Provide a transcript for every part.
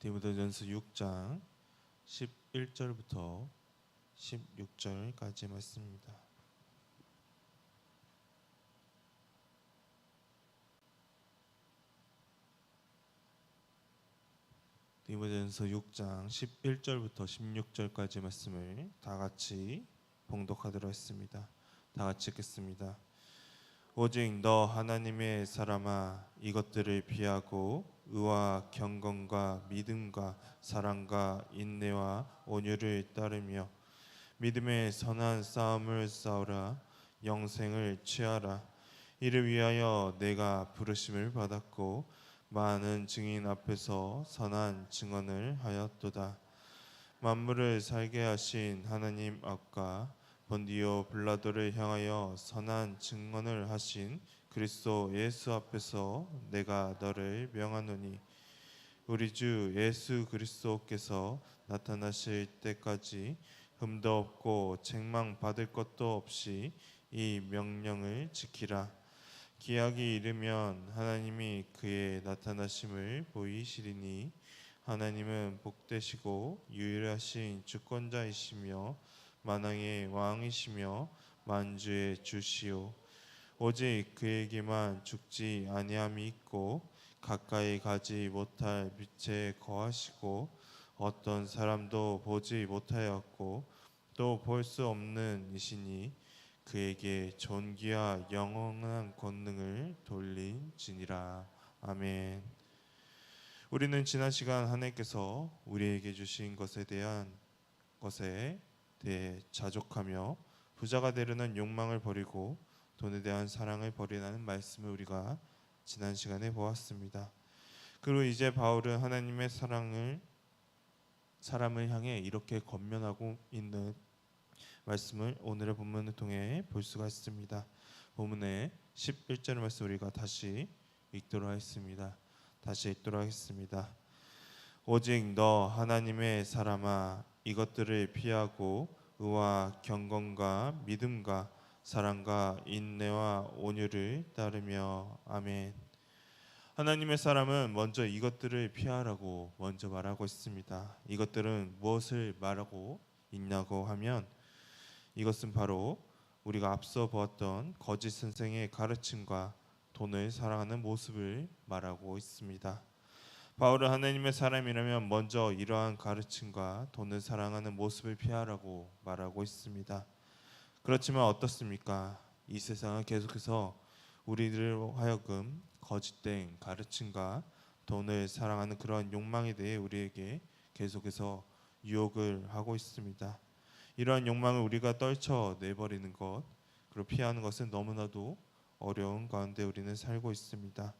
디모데전서 6장 11절부터 16절까지 말씀입니다. 디모데전서 6장 11절부터 16절까지 말씀을 다 같이 봉독하도록 하겠습니다. 다 같이 읽겠습니다. 오직 너 하나님의 사람아, 이것들을 피하고 의와 경건과 믿음과 사랑과 인내와 온유를 따르며 믿음의 선한 싸움을 싸우라. 영생을 취하라. 이를 위하여 내가 부르심을 받았고 많은 증인 앞에서 선한 증언을 하였도다. 만물을 살게 하신 하나님 앞과 본디오 빌라도를 향하여 선한 증언을 하신 그리스도 예수 앞에서 내가 너를 명하노니, 우리 주 예수 그리스도께서 나타나실 때까지 흠도 없고 책망 받을 것도 없이 이 명령을 지키라. 기약이 이르면 하나님이 그의 나타나심을 보이시리니, 하나님은 복되시고 유일하신 주권자이시며 만왕의 왕이시며 만주의 주시오. 오직 그에게만 죽지 아니함이 있고 가까이 가지 못할 빛에 거하시고 어떤 사람도 보지 못하였고 또 볼 수 없는 이시니, 그에게 존귀와 영원한 권능을 돌린지니라. 아멘. 우리는 지난 시간 하나님께서 우리에게 주신 것에 대해 자족하며 부자가 되려는 욕망을 버리고 돈에 대한 사랑을 버리라는 말씀을 우리가 지난 시간에 보았습니다. 그리고 이제 바울은 하나님의 사람을 향해 이렇게 권면하고 있는 말씀을 오늘의 본문을 통해 볼 수가 있습니다. 본문의 11절 말씀 우리가 다시 읽도록 하겠습니다. 오직 너 하나님의 사람아, 이것들을 피하고 의와 경건과 믿음과 사랑과 인내와 온유를 따르며. 아멘. 하나님의 사람은 먼저 이것들을 피하라고 먼저 말하고 있습니다. 이것들은 무엇을 말하고 있냐고 하면, 이것은 바로 우리가 앞서 보았던 거짓 선생의 가르침과 돈을 사랑하는 모습을 말하고 있습니다. 바울은 하나님의 사람이라면 먼저 이러한 가르침과 돈을 사랑하는 모습을 피하라고 말하고 있습니다. 그렇지만 어떻습니까? 이 세상은 계속해서 우리들로 하여금 거짓된 가르침과 돈을 사랑하는 그러한 욕망에 대해 우리에게 계속해서 유혹을 하고 있습니다. 이러한 욕망을 우리가 떨쳐내버리는 것, 그리고 피하는 것은 너무나도 어려운 가운데 우리는 살고 있습니다.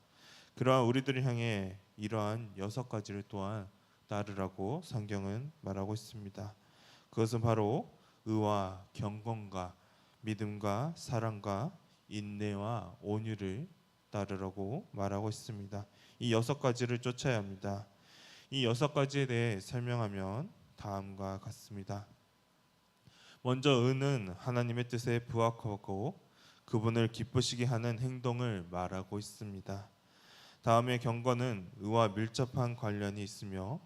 그러한 우리들을 향해 이러한 6가지를 또한 따르라고 성경은 말하고 있습니다. 그것은 바로 의와 경건과 믿음과 사랑과 인내와 온유를 따르라고 말하고 있습니다. 이 6가지를 쫓아야 합니다. 이 6가지에 대해 설명하면 다음과 같습니다. 먼저 의는 하나님의 뜻에 부합하고 그분을 기쁘시게 하는 행동을 말하고 있습니다. 다음에 경건은 의와 밀접한 관련이 있으며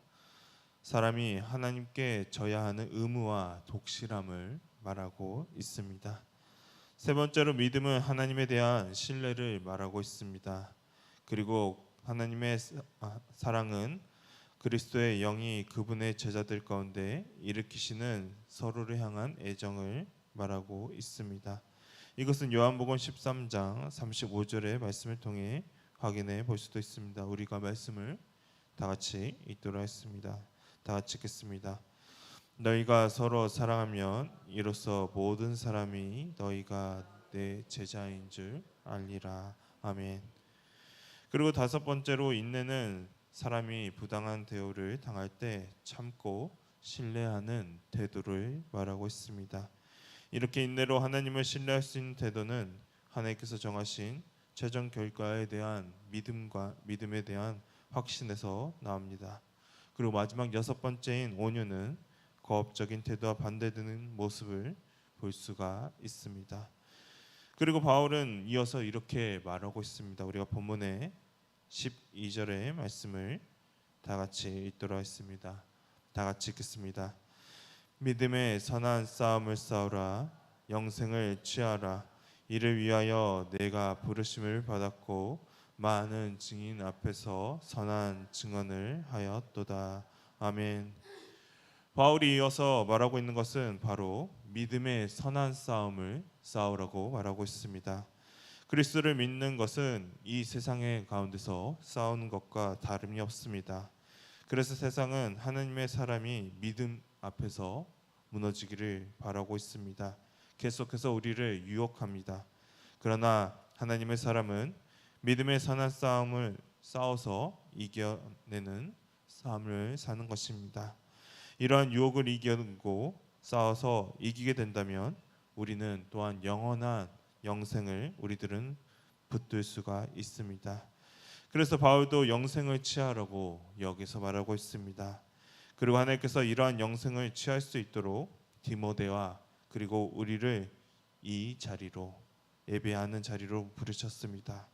사람이 하나님께 져야 하는 의무와 독실함을 말하고 있습니다. 세 번째로 믿음은 하나님에 대한 신뢰를 말하고 있습니다. 그리고 하나님의 사랑은 그리스도의 영이 그분의 제자들 가운데 일으키시는 서로를 향한 애정을 말하고 있습니다. 이것은 요한복음 13장 35절의 말씀을 통해 확인해 볼 수도 있습니다. 우리가 말씀을 다 같이 읽도록 하겠습니다. 다 같이 읽겠습니다. 너희가 서로 사랑하면 이로써 모든 사람이 너희가 내 제자인 줄 알리라. 아멘. 그리고 5번째로 인내는 사람이 부당한 대우를 당할 때 참고 신뢰하는 태도를 말하고 있습니다. 이렇게 인내로 하나님을 신뢰할 수 있는 태도는 하나님께서 정하신 최종 결과에 대한 믿음에 대한 확신에서 나옵니다. 그리고 마지막 6번째인 온유는 거업적인 태도와 반대되는 모습을 볼 수가 있습니다. 그리고 바울은 이어서 이렇게 말하고 있습니다. 우리가 본문의 12절의 말씀을 다 같이 읽도록 하겠습니다. 다 같이 읽겠습니다. 믿음의 선한 싸움을 싸우라. 영생을 취하라. 이를 위하여 내가 부르심을 받았고 많은 증인 앞에서 선한 증언을 하였도다. 아멘. 바울이 이어서 말하고 있는 것은 바로 믿음의 선한 싸움을 싸우라고 말하고 있습니다. 그리스도를 믿는 것은 이 세상의 가운데서 싸우는 것과 다름이 없습니다. 그래서 세상은 하나님의 사람이 믿음 앞에서 무너지기를 바라고 있습니다. 계속해서 우리를 유혹합니다. 그러나 하나님의 사람은 믿음의 선한 싸움을 싸워서 이겨내는 삶을 사는 것입니다. 이러한 유혹을 이겨내고 싸워서 이기게 된다면 우리는 또한 영원한 영생을 우리들은 붙들 수가 있습니다. 그래서 바울도 영생을 취하라고 여기서 말하고 있습니다. 그리고 하나님께서 이러한 영생을 취할 수 있도록 디모데와 그리고 우리를 이 자리로 예배하는 자리로 부르셨습니다.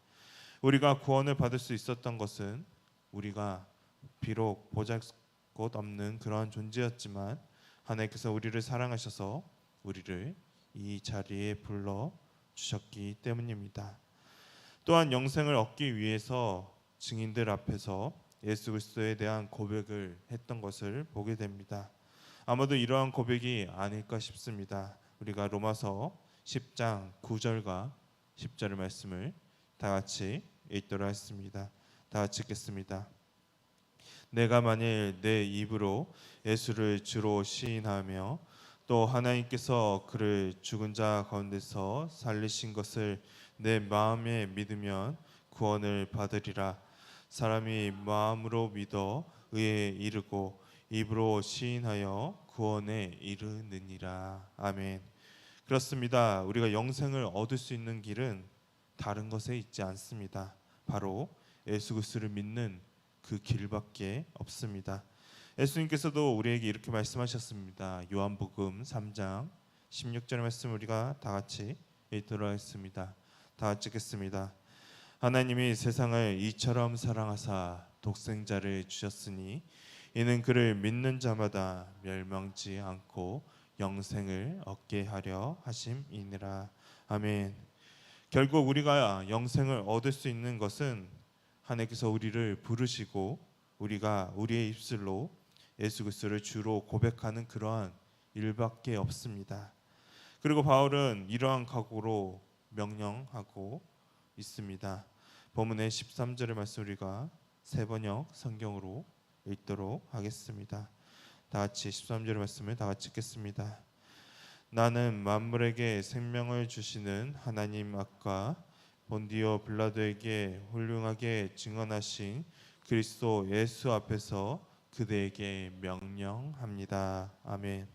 우리가 구원을 받을 수 있었던 것은 우리가 비록 보잘것 없는 그러한 존재였지만 하나님께서 우리를 사랑하셔서 우리를 이 자리에 불러 주셨기 때문입니다. 또한 영생을 얻기 위해서 증인들 앞에서 예수 그리스도에 대한 고백을 했던 것을 보게 됩니다. 아마도 이러한 고백이 아닐까 싶습니다. 우리가 로마서 10장 9절과 10절의 말씀을 다 같이 읽도록 하겠습니다. 다 같이 읽겠습니다. 내가 만일 내 입으로 예수를 주로 시인하며 또 하나님께서 그를 죽은 자 가운데서 살리신 것을 내 마음에 믿으면 구원을 받으리라. 사람이 마음으로 믿어 의에 이르고 입으로 시인하여 구원에 이르느니라. 아멘. 그렇습니다. 우리가 영생을 얻을 수 있는 길은 다른 것에 있지 않습니다. 바로 예수 그리스도를 믿는 그 길밖에 없습니다. 예수님께서도 우리에게 이렇게 말씀하셨습니다. 요한복음 3장 16절의 말씀 우리가 다 같이 읽도록 하겠습니다. 다 같이 읽겠습니다. 하나님이 세상을 이처럼 사랑하사 독생자를 주셨으니 이는 그를 믿는 자마다 멸망치 않고 영생을 얻게 하려 하심이니라. 아멘. 결국 우리가 영생을 얻을 수 있는 것은 하나님께서 우리를 부르시고 우리가 우리의 입술로 예수 그리스도를 주로 고백하는 그러한 일밖에 없습니다. 그리고 바울은 이러한 각오로 명령하고 있습니다. 본문의 13절의 말씀 우리가 세번역 성경으로 읽도록 하겠습니다. 다 같이 13절의 말씀을 다 같이 읽겠습니다. 나는 만물에게 생명을 주시는 하나님 앞과 본디오 빌라도에게 훌륭하게 증언하신 그리스도 예수 앞에서 그대에게 명령합니다. 아멘.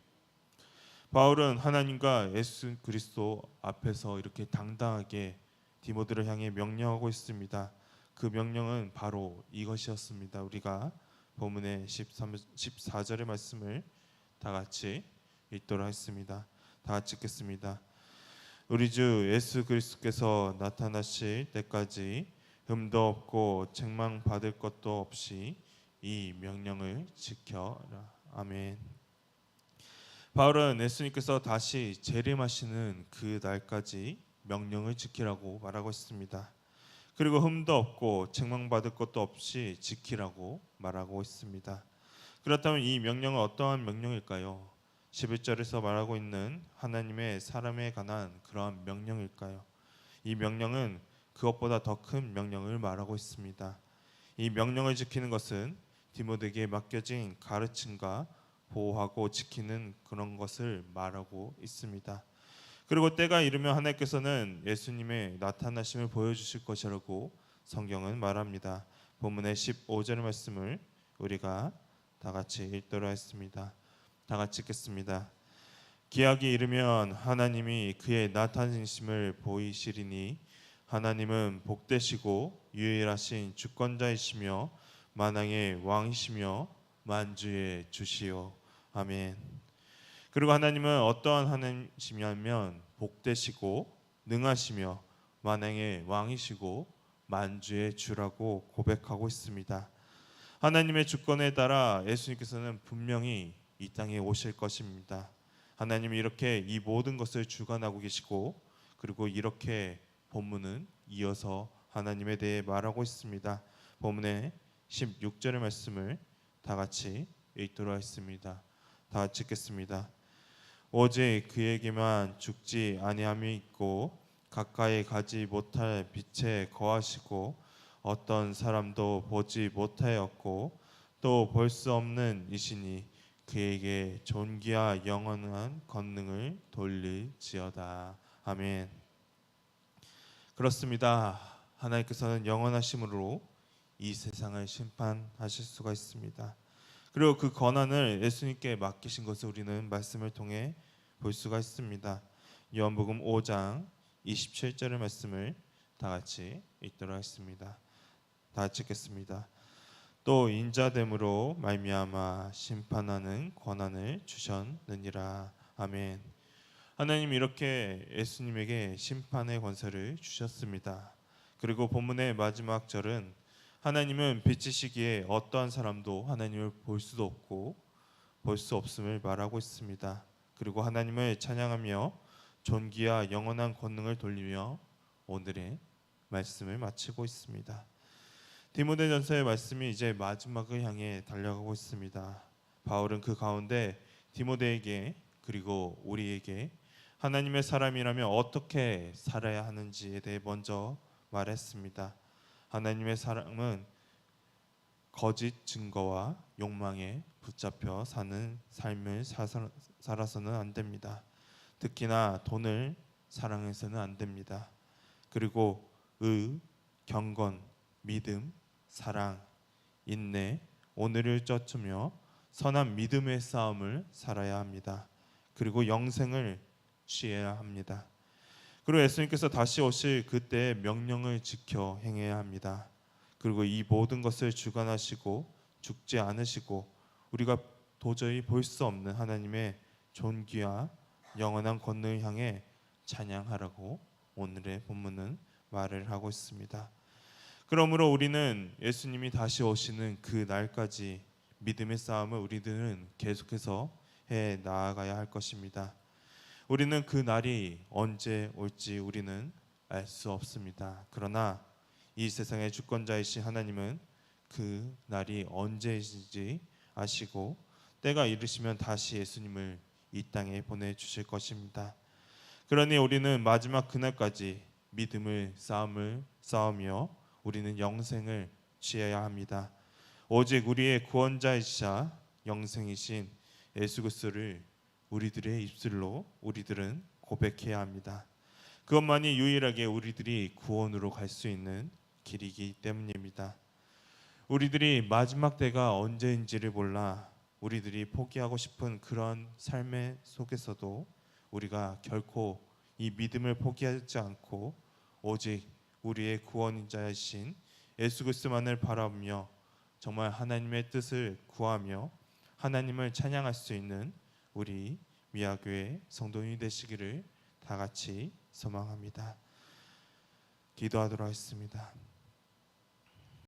바울은 하나님과 예수 그리스도 앞에서 이렇게 당당하게 디모데를 향해 명령하고 있습니다. 그 명령은 바로 이것이었습니다. 우리가 본문의 14절의 말씀을 다 같이 읽도록 하겠습니다. 다 같이 읽겠습니다. 우리 주 예수 그리스도께서 나타나실 때까지 흠도 없고 책망 받을 것도 없이 이 명령을 지켜라. 아멘. 바울은 예수님께서 다시 재림하시는 그 날까지 명령을 지키라고 말하고 있습니다. 그리고 흠도 없고 책망받을 것도 없이 지키라고 말하고 있습니다. 그렇다면 이 명령은 어떠한 명령일까요? 11절에서 말하고 있는 하나님의 사람에 관한 그러한 명령일까요? 이 명령은 그것보다 더 큰 명령을 말하고 있습니다. 이 명령을 지키는 것은 디모데에게 맡겨진 가르침과 보호하고 지키는 그런 것을 말하고 있습니다. 그리고 때가 이르면 하나님께서는 예수님의 나타나심을 보여주실 것이라고 성경은 말합니다. 본문의 15절의 말씀을 우리가 다 같이 읽도록 하겠습니다. 다 같이 읽겠습니다. 기약이 이르면 하나님이 그의 나타나심을 보이시리니 하나님은 복되시고 유일하신 주권자이시며 만왕의 왕이시며 만주의 주시오. 아멘. 그리고 하나님은 어떠한 하나님이시냐면 복되시고 능하시며 만왕의 왕이시고 만주의 주라고 고백하고 있습니다. 하나님의 주권에 따라 예수님께서는 분명히 이 땅에 오실 것입니다. 하나님이 이렇게 이 모든 것을 주관하고 계시고, 그리고 이렇게 본문은 이어서 하나님에 대해 말하고 있습니다. 본문의 16절의 말씀을 다 같이 읽도록 하겠습니다. 다 같이 읽겠습니다. 오직 그에게만 죽지 아니함이 있고 가까이 가지 못할 빛에 거하시고 어떤 사람도 보지 못하였고 또 볼 수 없는 이시니 그에게 존귀와 영원한 권능을 돌릴지어다. 아멘. 그렇습니다. 하나님께서는 영원하심으로 이 세상을 심판하실 수가 있습니다. 그리고 그 권한을 예수님께 맡기신 것을 우리는 말씀을 통해 볼 수가 있습니다. 요한복음 5장 27절의 말씀을 다 같이 읽도록 하겠습니다. 다 같이 읽겠습니다. 또 인자됨으로 말미암아 심판하는 권한을 주셨느니라. 아멘. 하나님 이렇게 예수님에게 심판의 권세를 주셨습니다. 그리고 본문의 마지막 절은 하나님은 빛이시기에 어떠한 사람도 하나님을 볼 수도 없고 볼 수 없음을 말하고 있습니다. 그리고 하나님을 찬양하며 존귀와 영원한 권능을 돌리며 오늘의 말씀을 마치고 있습니다. 디모데전서의 말씀이 이제 마지막을 향해 달려가고 있습니다. 바울은 그 가운데 디모데에게 그리고 우리에게 하나님의 사람이라면 어떻게 살아야 하는지에 대해 먼저 말했습니다. 하나님의 사람은 거짓 증거와 욕망에 붙잡혀 사는 삶을 살아서는 안 됩니다. 특히나 돈을 사랑해서는 안 됩니다. 그리고 경건, 믿음, 사랑, 인내, 오늘을 쫓으며 선한 믿음의 싸움을 살아야 합니다. 그리고 영생을 취해야 합니다. 그리고 예수님께서 다시 오실 그때의 명령을 지켜 행해야 합니다. 그리고 이 모든 것을 주관하시고 죽지 않으시고 우리가 도저히 볼 수 없는 하나님의 존귀와 영원한 권능을 향해 찬양하라고 오늘의 본문은 말을 하고 있습니다. 그러므로 우리는 예수님이 다시 오시는 그 날까지 믿음의 싸움을 우리들은 계속해서 해 나아가야 할 것입니다. 우리는 그 날이 언제 올지 우리는 알 수 없습니다. 그러나 이 세상의 주권자이신 하나님은 그 날이 언제인지 아시고 때가 이르시면 다시 예수님을 이 땅에 보내주실 것입니다. 그러니 우리는 마지막 그날까지 믿음을 싸우며 우리는 영생을 취해야 합니다. 오직 우리의 구원자이시자 영생이신 예수 그리스도를 우리들의 입술로 우리들은 고백해야 합니다. 그것만이 유일하게 우리들이 구원으로 갈 수 있는 길이기 때문입니다. 우리들이 마지막 때가 언제인지를 몰라 우리들이 포기하고 싶은 그런 삶의 속에서도 우리가 결코 이 믿음을 포기하지 않고 오직 우리의 구원자이신 예수 그리스도만을 바라보며 정말 하나님의 뜻을 구하며 하나님을 찬양할 수 있는 우리 미아교회 성도님이 되시기를 다 같이 소망합니다. 기도하도록 하겠습니다.